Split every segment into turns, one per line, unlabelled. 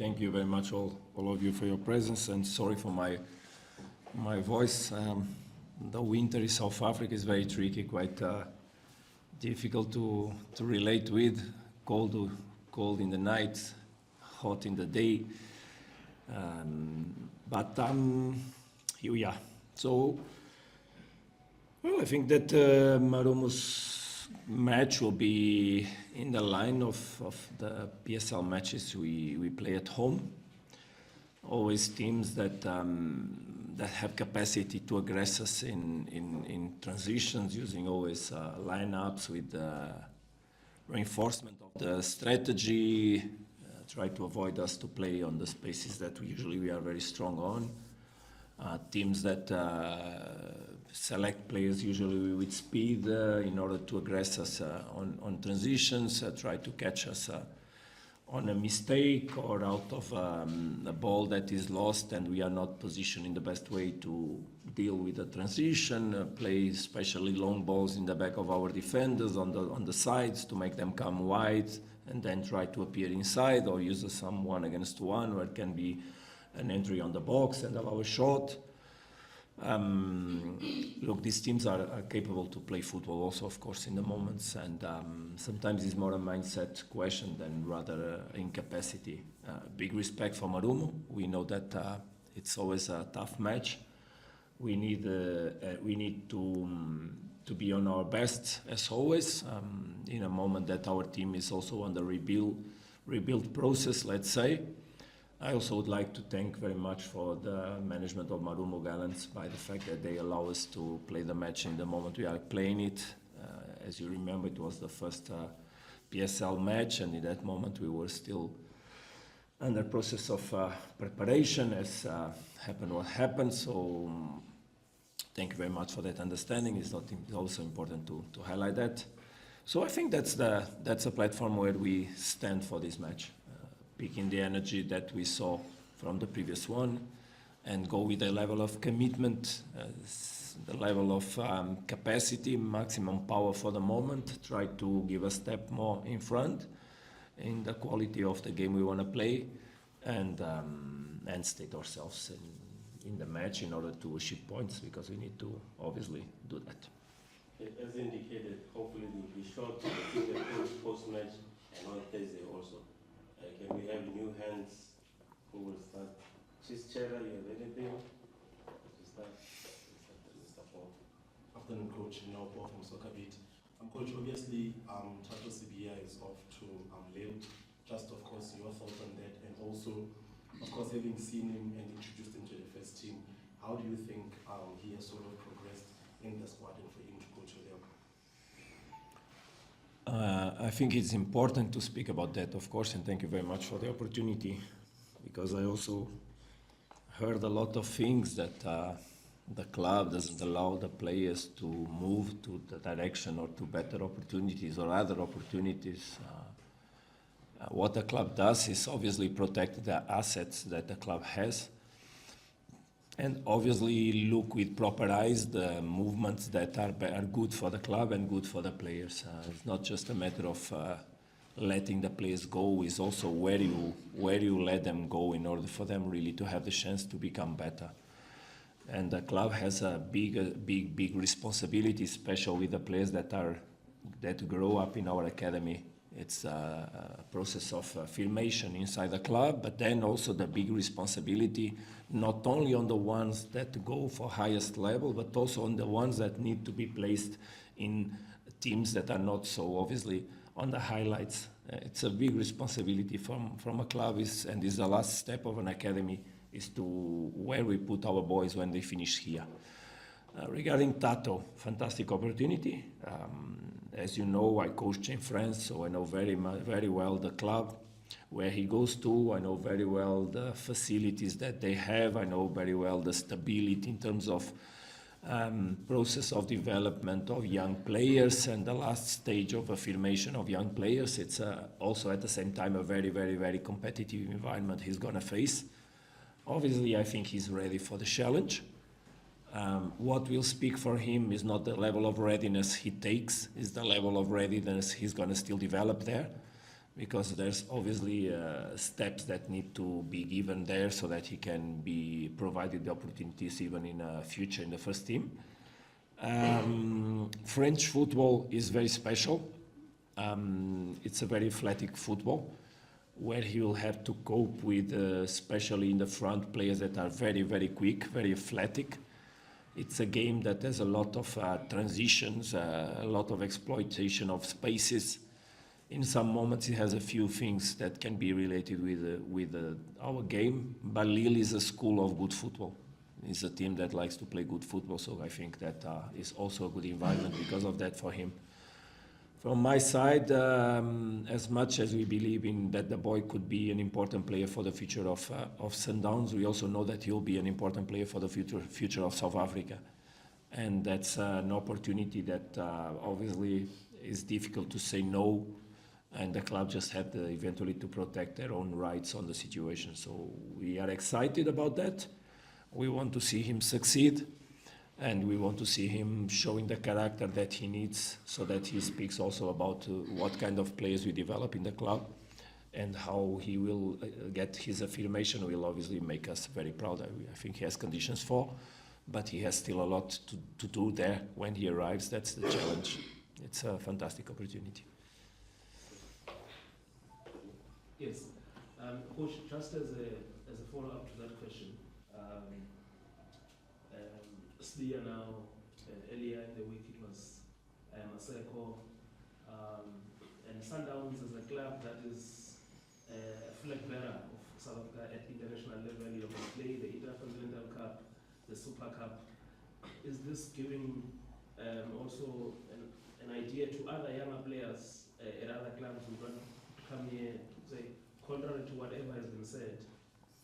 thank you very much, all of you, for your presence, and sorry for my voice. The winter in South Africa is very tricky, quite difficult to relate with. Cold in the night, hot in the day. But here we are. So, well, I think that Marumo's match will be in the line of the PSL matches we play at home. Always teams that have capacity to aggress us in transitions, using always lineups with reinforcement of the strategy, try to avoid us to play on the spaces that we are very strong on. Teams that select players usually with speed in order to aggress us on transitions, try to catch us on a mistake or out of a ball that is lost and we are not positioned in the best way to deal with the transition, play especially long balls in the back of our defenders on the sides to make them come wide and then try to appear inside, or use some 1-against-1 where it can be an entry on the box and allow a shot. Look, these teams are capable to play football also, of course, in the moments, and sometimes it's more a mindset question than rather incapacity. Big respect for Marumo. We know that it's always a tough match. We need to be on our best as always, in a moment that our team is also on the rebuild process, let's say. I also would like to thank very much for the management of Marumo Gallants by the fact that they allow us to play the match in the moment we are playing it. As you remember, it was the first PSL match, and in that moment we were still under process of preparation as happened what happened. So thank you very much for that understanding. It's also important to highlight that. So I think that's a platform where we stand for this match. Picking the energy that we saw from the previous one and go with a level of commitment, the level of capacity, maximum power for the moment, try to give a step more in front in the quality of the game we want to play, and state ourselves in the match in order to achieve points, because we need to obviously do that.
As indicated, hopefully it will be short. I think the post-match and on Thursday also. Can we have new hands who will start? Chischera, you have anything to start? Mr. Paul.
Afternoon, Coach. Now, Paul from Soccer Beat. Coach, obviously, Thato Sibiya is off to Lille. Just, of course, your thoughts on that, and also, of course, having seen him and introduced him to the first team, how do you think he has sort of progressed in the squad and for him to go to Lille?
I think it's important to speak about that, of course, and thank you very much for the opportunity, because I also heard a lot of things that the club doesn't allow the players to move to the direction or to better opportunities or other opportunities. What the club does is obviously protect the assets that the club has, and obviously look with proper eyes the movements that are good for the club and good for the players. It's not just a matter of letting the players go, it's also where you let them go in order for them really to have the chance to become better. And the club has a big responsibility, especially with the players that grow up in our academy. It's a process of formation inside the club, but then also the big responsibility, not only on the ones that go for highest level, but also on the ones that need to be placed in teams that are not so obviously on the highlights. It's a big responsibility from a club, and is the last step of an academy, is to where we put our boys when they finish here. Regarding Thato, fantastic opportunity. As you know, I coached in France, so I know very well the club, where he goes to. I know very well the facilities that they have. I know very well the stability in terms of process of development of young players and the last stage of affirmation of young players. It's also at the same time a very competitive environment he's going to face. Obviously, I think he's ready for the challenge. What will speak for him is not the level of readiness he takes, is the level of readiness he's going to still develop there. because there's obviously steps that need to be given there so that he can be provided the opportunities even in future in the first team. French football is very special. It's a very athletic football where he will have to cope with, especially in the front, players that are very, very quick, very athletic. It's a game that has a lot of transitions, a lot of exploitation of spaces. In some moments, it has a few things that can be related with our game. But Lille is a school of good football. It's a team that likes to play good football, so I think that is also a good environment because of that for him. From my side, as much as we believe in that the boy could be an important player for the future of Sundowns, we also know that he'll be an important player for the future of South Africa. And that's an opportunity that obviously is difficult to say no, and the club just had eventually to protect their own rights on the situation. So we are excited about that. We want to see him succeed, and we want to see him showing the character that he needs so that he speaks also about what kind of players we develop in the club and how he will get his affirmation will obviously make us very proud. I think he has conditions for, but he has still a lot to do there when he arrives. That's the challenge. It's a fantastic opportunity.
Yes. Coach, just as a follow-up to that question, Sibiya now, earlier in the week it was Maseko, and Sundowns is a club that is a flag bearer of South Africa at international level. You have played the Intercontinental Cup, the Super Cup. Is this giving also an idea to other younger players at other clubs who don't come here to say, contrary to whatever has been said,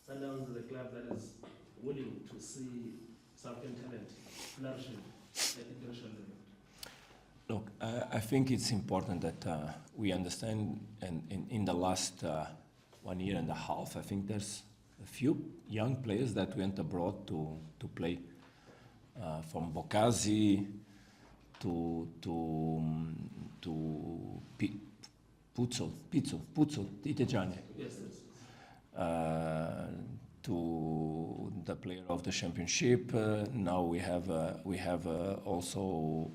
Sundowns is a club that is willing to see South African talent flourishing at international level?
Look, I think it's important that we understand, and in the last 1 year and a half, I think there's a few young players that went abroad to play, from Bokazi to Puzzo, Titejane.
Yes.
To the player of the championship. Now we have also.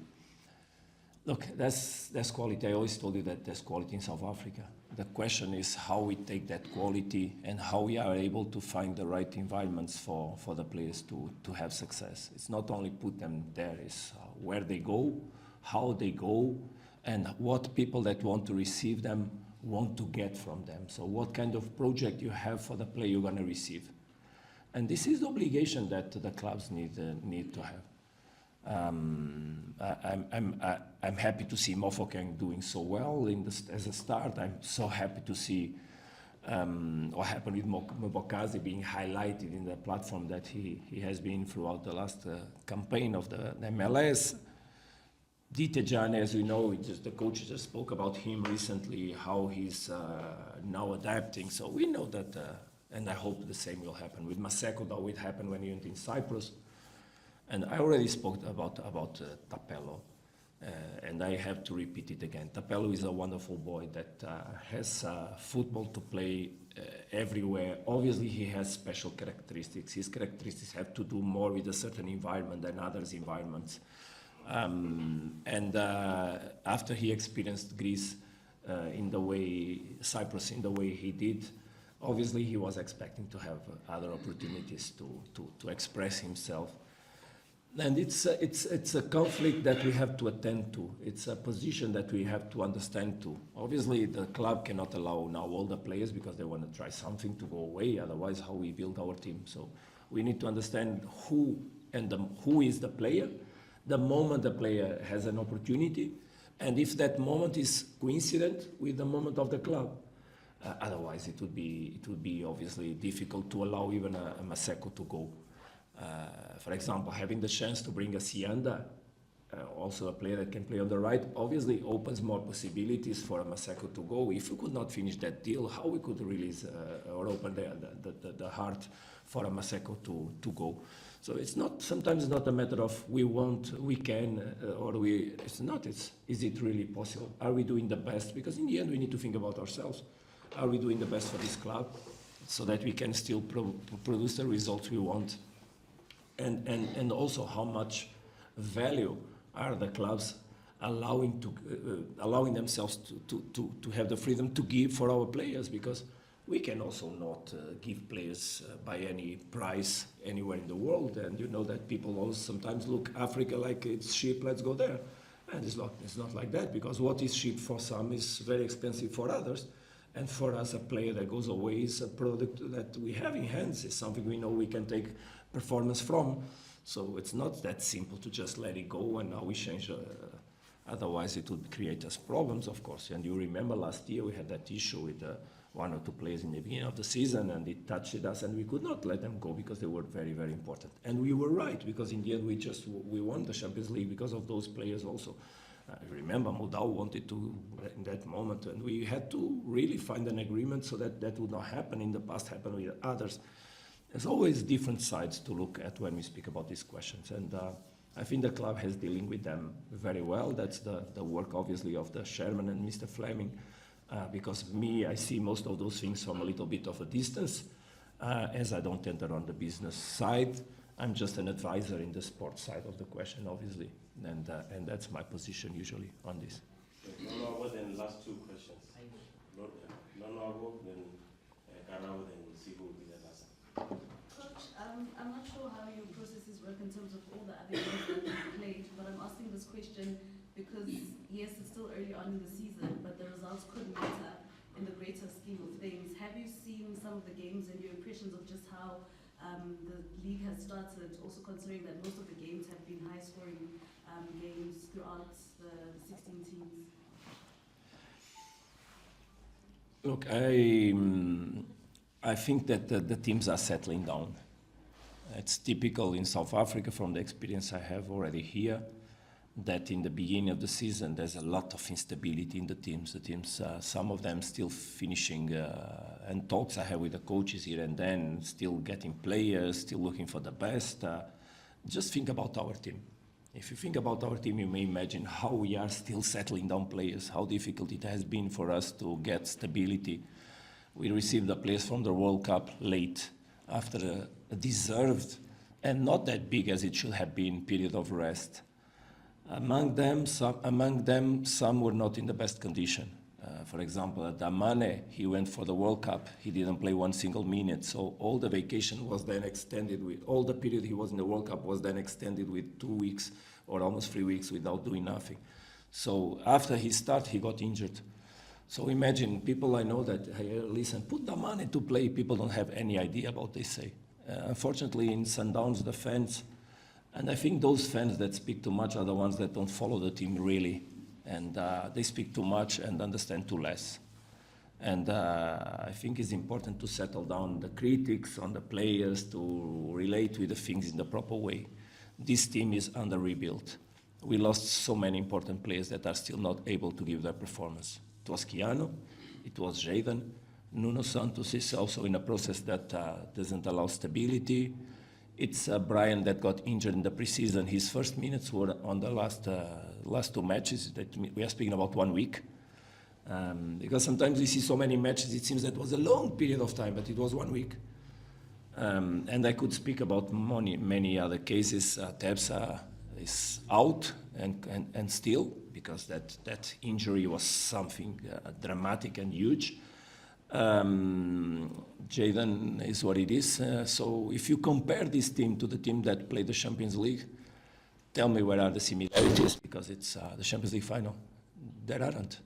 Look, that's quality. I always told you that there's quality in South Africa. The question is how we take that quality and how we are able to find the right environments for the players to have success. It's not only put them there, it's where they go, how they go, and what people that want to receive them want to get from them. So what kind of project you have for the player you're going to receive. And this is the obligation that the clubs need to have. I'm happy to see Mofokeng doing so well as a start. I'm so happy to see what happened with Mbokazi being highlighted in the platform that he has been throughout the last campaign of the MLS. Titejane, as we know, the coach just spoke about him recently, how he's now adapting. So we know that, and I hope the same will happen with Maseko, though it happened when he went in Cyprus. And I already spoke about Tapelo, and I have to repeat it again. Tapelo is a wonderful boy that has football to play everywhere. Obviously, he has special characteristics. His characteristics have to do more with a certain environment than others' environments. After he experienced Greece Cyprus in the way he did, obviously he was expecting to have other opportunities to express himself. And it's a conflict that we have to attend to. It's a position that we have to understand to. Obviously, the club cannot allow now all the players because they want to try something to go away. Otherwise, how we build our team. So we need to understand who is the player. The moment the player has an opportunity, and if that moment is coincident with the moment of the club. Otherwise, it would be obviously difficult to allow even a Maseko to go. For example, having the chance to bring a Sianda also a player that can play on the right, obviously opens more possibilities for Maseko to go. If we could not finish that deal, how we could release or open the heart for Maseko to go. So it's not, sometimes it's not a matter of we want, we can, it's not, is it really possible? Are we doing the best? Because in the end we need to think about ourselves. Are we doing the best for this club so that we can still produce the results we want? And also how much value are the clubs allowing themselves to have the freedom to give for our players, because we can also not give players by any price anywhere in the world. And you know that people also sometimes look Africa like it's cheap, let's go there. And it's not like that, because what is cheap for some is very expensive for others. And for us, a player that goes away is a product that we have in hands, is something we know we can take performance from. So it's not that simple to just let it go and now we change. Otherwise, it would create us problems, of course. And you remember last year we had that issue with one or two players in the beginning of the season, and it touched us, and we could not let them go because they were very, very important. And we were right, because in the end we won the Champions League because of those players also. Remember, Modau wanted to in that moment, and we had to really find an agreement so that that would not happen. In the past, happened with others. There's always different sides to look at when we speak about these questions, and I think the club has dealing with them very well. That's the work, obviously, of the chairman and Mr. Fleming, because I see most of those things from a little bit of a distance, as I don't enter on the business side. I'm just an advisor in the sports side of the question, obviously, and that's my position usually on this.
No more than last two questions. No more than Garau, then Sibu will be the last.
Coach, I'm not sure how your processes work in terms of all the other games that you've played, but I'm asking this question because, yes, it's still early on in the season, but the results could matter in the greater scheme of things. Have you seen some of the games and your impressions of just how the league has started, also considering that most of the games have been high-scoring games throughout the 16 teams?
Look, I think that the teams are settling down. It's typical in South Africa, from the experience I have already here, that in the beginning of the season there's a lot of instability in the teams. The teams, some of them still finishing, and talks I have with the coaches here and then, still getting players, still looking for the best. Just think about our team. If you think about our team, you may imagine how we are still settling down players, how difficult it has been for us to get stability. We received the players from the World Cup late, after a deserved and not that big as it should have been period of rest. Among them, some were not in the best condition. For example, Damane, he went for the World Cup. He didn't play one single minute. So all the vacation was then extended with, all the period he was in the World Cup was then extended with 2 weeks or almost 3 weeks without doing nothing. So after he started, he got injured. So imagine people I know that, hey, listen, put Damane to play. People don't have any idea about what they say. Unfortunately, in Sundowns, the fans, and I think those fans that speak too much are the ones that don't follow the team really. And they speak too much and understand too less. And I think it's important to settle down the critics on the players, to relate with the things in the proper way. This team is under rebuild. We lost so many important players that are still not able to give their performance. It was Keanu, it was Jaden. Nuno Santos is also in a process that doesn't allow stability. It's Brian that got injured in the preseason. His first minutes were on the last two matches. That we are speaking about 1 week. Because sometimes we see so many matches, it seems that was a long period of time, but it was 1 week. And I could speak about many other cases. Tebsa is out and still, because that injury was something dramatic and huge. Jaden is what it is. So if you compare this team to the team that played the Champions League, tell me where are the similarities, because it's the Champions League final. There aren't.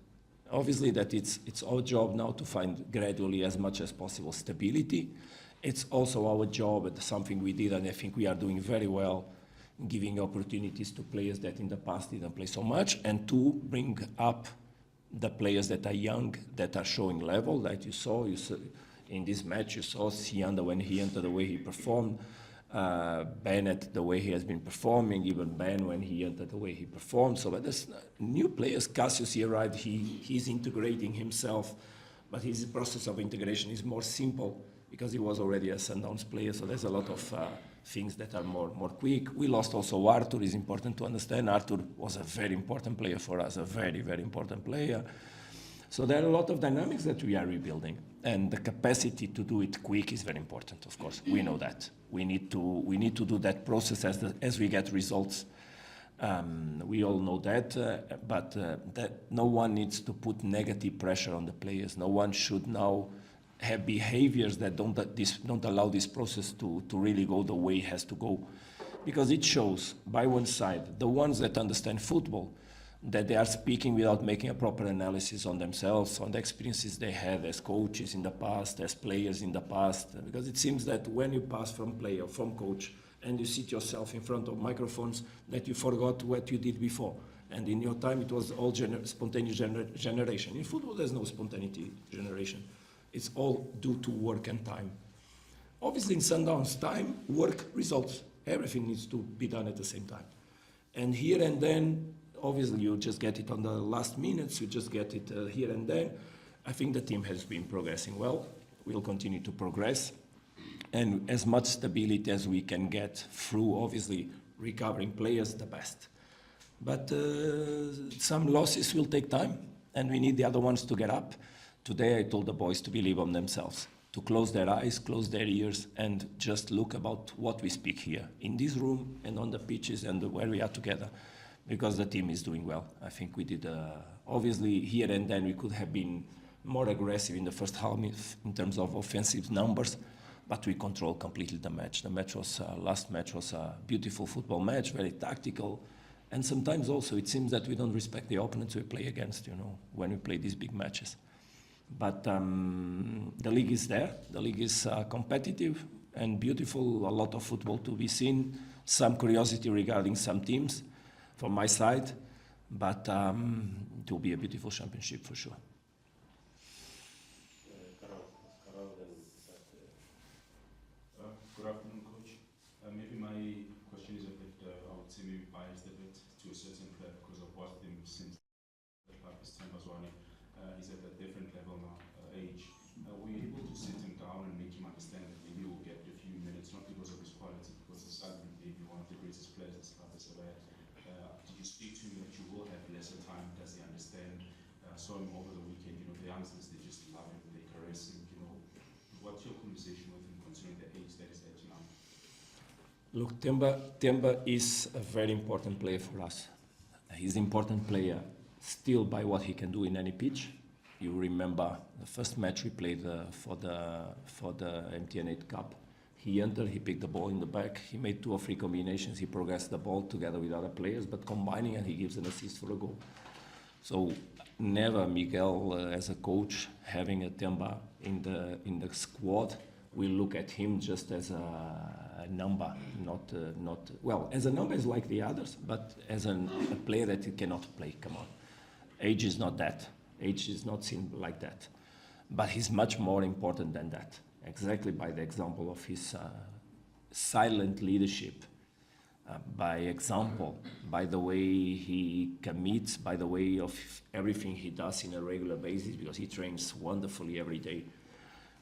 Obviously that it's our job now to find gradually as much as possible stability. It's also our job, and something we did, and I think we are doing very well, giving opportunities to players that in the past didn't play so much, and to bring up the players that are young, that are showing level, that you saw in this match. You saw Sianda when he entered, the way he performed. Bennett, the way he has been performing, even Ben when he entered, the way he performed. So there's new players. Cassius, he arrived, he's integrating himself, but his process of integration is more simple because he was already a Sundowns player. So there's a lot of things that are more quick. We lost also Arthur. It's important to understand Arthur was a very important player for us, a very, very important player. So there are a lot of dynamics that we are rebuilding, and the capacity to do it quick is very important. Of course, we know that we need to do that process as we get results. We all know that, but that no one needs to put negative pressure on the players. No one should now have behaviors that don't allow this process to really go the way it has to go, because it shows by one side the ones that understand football, that they are speaking without making a proper analysis on themselves, on the experiences they had as coaches in the past, as players in the past. Because it seems that when you pass from player, from coach, and you sit yourself in front of microphones, that you forgot what you did before. And in your time, it was all spontaneous generation. In football, there's no spontaneity generation. It's all due to work and time. Obviously, in Sundowns, time, work, results. Everything needs to be done at the same time. And here and then, obviously, you just get it on the last minutes, you just get it here and then. I think the team has been progressing well. We'll continue to progress. And as much stability as we can get through, obviously, recovering players, the best. But some losses will take time, and we need the other ones to get up. Today, I told the boys to believe on themselves, to close their eyes, close their ears, and just look about what we speak here, in this room and on the pitches and where we are together. Because the team is doing well. I think we did, obviously here and then we could have been more aggressive in the first half in terms of offensive numbers, but we controlled completely the match. The match was, last match was a beautiful football match, very tactical. And sometimes also it seems that we don't respect the opponents we play against, you know, when we play these big matches. But the league is there, the league is competitive and beautiful, a lot of football to be seen, some curiosity regarding some teams from my side, but it will be a beautiful championship for sure.
Good afternoon, Coach. Maybe my question is a bit, I would say maybe biased a bit to a certain player because I've watched him since the club is Themba Zwane. He's at a different level now, age. Were you able to sit him down and make him understand that maybe he will get a few minutes, not because of his quality, because he's arguably one of the greatest players this club has ever had. Did you speak to him that you will have lesser time? Does he understand? Saw him over the weekend, you know, the youngsters, they just love him, they caress him, you know. What's your conversation with him concerning the age that he's at now?
Look, Themba is a very important player for us. He's an important player still by what he can do in any pitch. You remember the first match we played for the MTN 8 Cup. He entered, he picked the ball in the back, he made 2 or 3 combinations, he progressed the ball together with other players, but combining, and he gives an assist for a goal. So never Miguel, as a coach, having a Themba in the squad, we look at him just as a number, not well, as a number is like the others, but as a player that he cannot play, come on. Age is not that. Age is not seen like that. But he's much more important than that. Exactly by the example of his silent leadership, by example, by the way he commits, by the way of everything he does in a regular basis, because he trains wonderfully every day.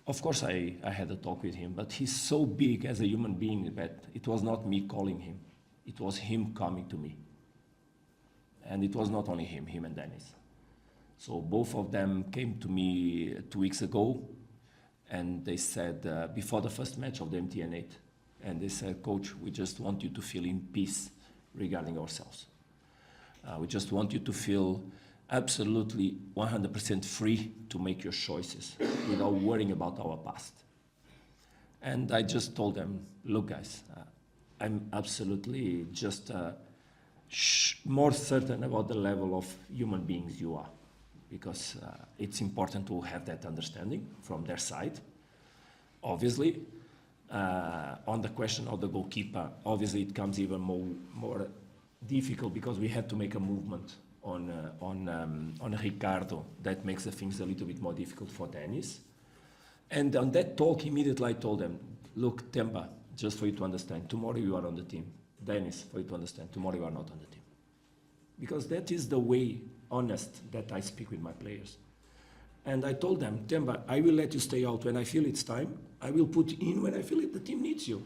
Of course, I had a talk with him, but he's so big as a human being that it was not me calling him. It was him coming to me. And it was not only him and Dennis. So both of them came to me 2 weeks ago, and they said, before the first match of the MTN 8, and they said, Coach, we just want you to feel in peace regarding ourselves. We just want you to feel absolutely 100% free to make your choices without worrying about our past. And I just told them, look guys, I'm absolutely just more certain about the level of human beings you are, because it's important to have that understanding from their side. Obviously, on the question of the goalkeeper, obviously it comes even more difficult because we had to make a movement on Ricardo that makes the things a little bit more difficult for Dennis. And on that talk, immediately I told them, look, Themba, just for you to understand, tomorrow you are on the team. Dennis, for you to understand, tomorrow you are not on the team. Because that is the way honest that I speak with my players. And I told them, Themba, I will let you stay out when I feel it's time. I will put you in when I feel it, the team needs you.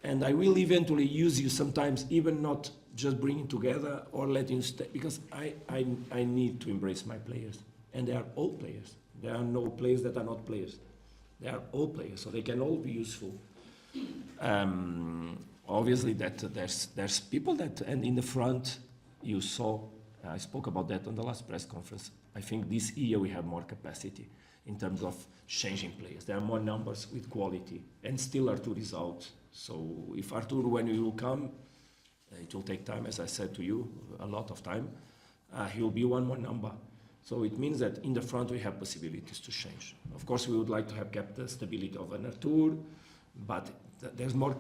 And I will eventually use you sometimes, even not just bringing together or letting you stay, because I need to embrace my players. And they are all players. There are no players that are not players. They are all players, so they can all be useful. Obviously, that there's people that, and in the front, you saw, I spoke about that on the last press conference. I think this year we have more capacity in terms of changing players. There are more numbers with quality, and still Artur is out. So if Artur, when he will come, it will take time, as I said to you, a lot of time. He will be one more number. So it means that in the front we have possibilities to change. Of course, we would like to have kept the stability of an Artur, but there's more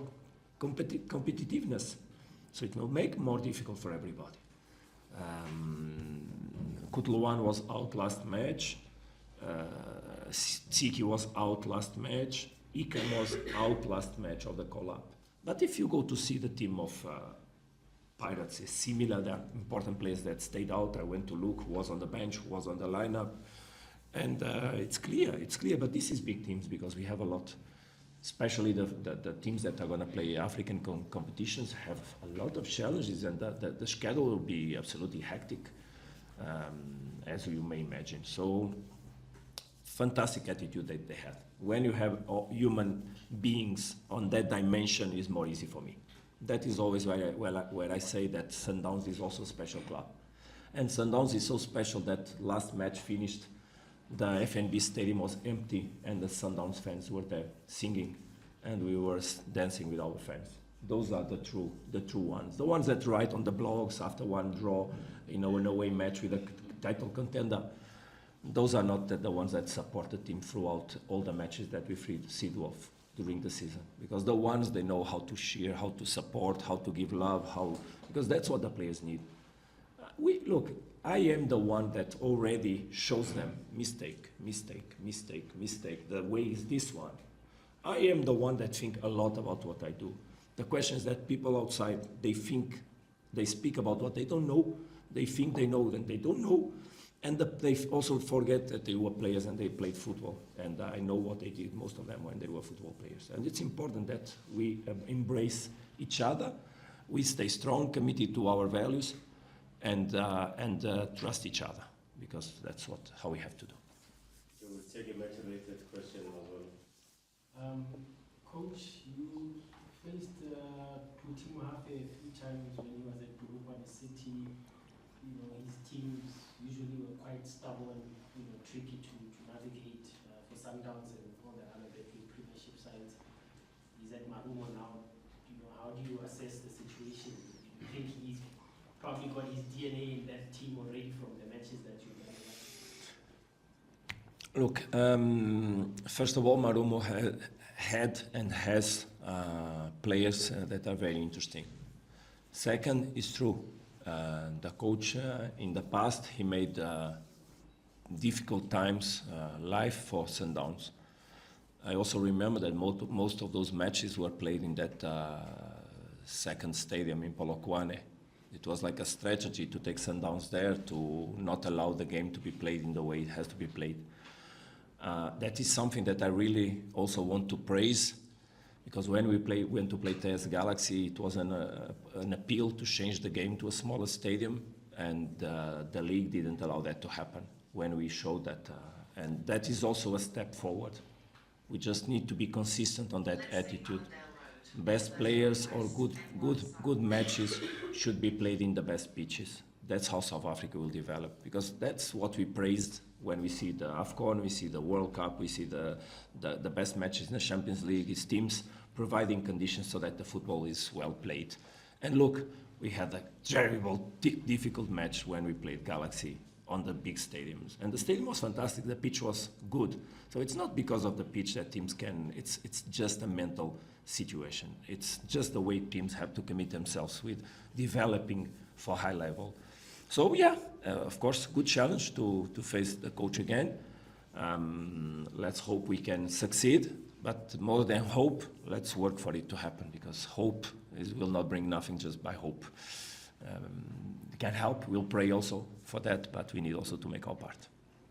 competitiveness. So it will make more difficult for everybody. Kutluan was out last match. Tsiki was out last match. Ikan was out last match of the call-up. But if you go to see the team of Pirates, it's similar. There are important players that stayed out. I went to look who was on the bench, who was on the lineup. And it's clear. But this is big teams because we have a lot. Especially the teams that are going to play African competitions have a lot of challenges, and the schedule will be absolutely hectic, as you may imagine. So, fantastic attitude that they have. When you have human beings on that dimension, it's more easy for me. That is always where I say that Sundowns is also a special club. And Sundowns is so special that last match finished, the FNB stadium was empty and the Sundowns fans were there singing, and we were dancing with our fans. Those are the true ones. The ones that write on the blogs after one draw, an away match with a title contender. Those are not the ones that support the team throughout all the matches that we see during the season. Because the ones, they know how to cheer, how to support, how to give love, because that's what the players need. Look, I am the one that already shows them mistake. The way is this one. I am the one that think a lot about what I do. The question is that people outside, they speak about what they don't know. They think they know, then they don't know. And they also forget that they were players and they played football. And I know what they did, most of them, when they were football players. And it's important that we embrace each other. We stay strong, committed to our values, and trust each other, because that's how we have to do.
So we'll take a match-related question as well.
Coach, you faced Mutimo Hafe a few times when he was at Bulugwane City. His teams usually were quite stubborn, tricky to navigate for Sundowns and all the other Betway Premiership sides. He's at Marumo now. How do you assess the situation? Do you think he's probably got his DNA in that team already from the matches that you've done?
Look, first of all, Marumo had and has players that are very interesting. Second, it's true. The coach in the past, he made difficult times life for Sundowns. I also remember that most of those matches were played in that second stadium in Polokwane. It was like a strategy to take Sundowns there to not allow the game to be played in the way it has to be played. That is something that I really also want to praise, because when we went to play TS Galaxy, it was an appeal to change the game to a smaller stadium, and the league didn't allow that to happen when we showed that. And that is also a step forward. We just need to be consistent on that attitude. Best players or good matches should be played in the best pitches. That's how South Africa will develop, because that's what we praised when we see the AFCON, we see the World Cup, we see the best matches in the Champions League. It's teams providing conditions so that the football is well played. And look, we had a terrible, difficult match when we played Galaxy on the big stadiums. And the stadium was fantastic, the pitch was good. So it's not because of the pitch that teams can, it's just a mental situation. It's just the way teams have to commit themselves with developing for high level. So yeah, of course, good challenge to face the coach again. Let's hope we can succeed. But more than hope, let's work for it to happen, because hope will not bring nothing just by hope. We can help, we'll pray also for that, but we need also to make our part.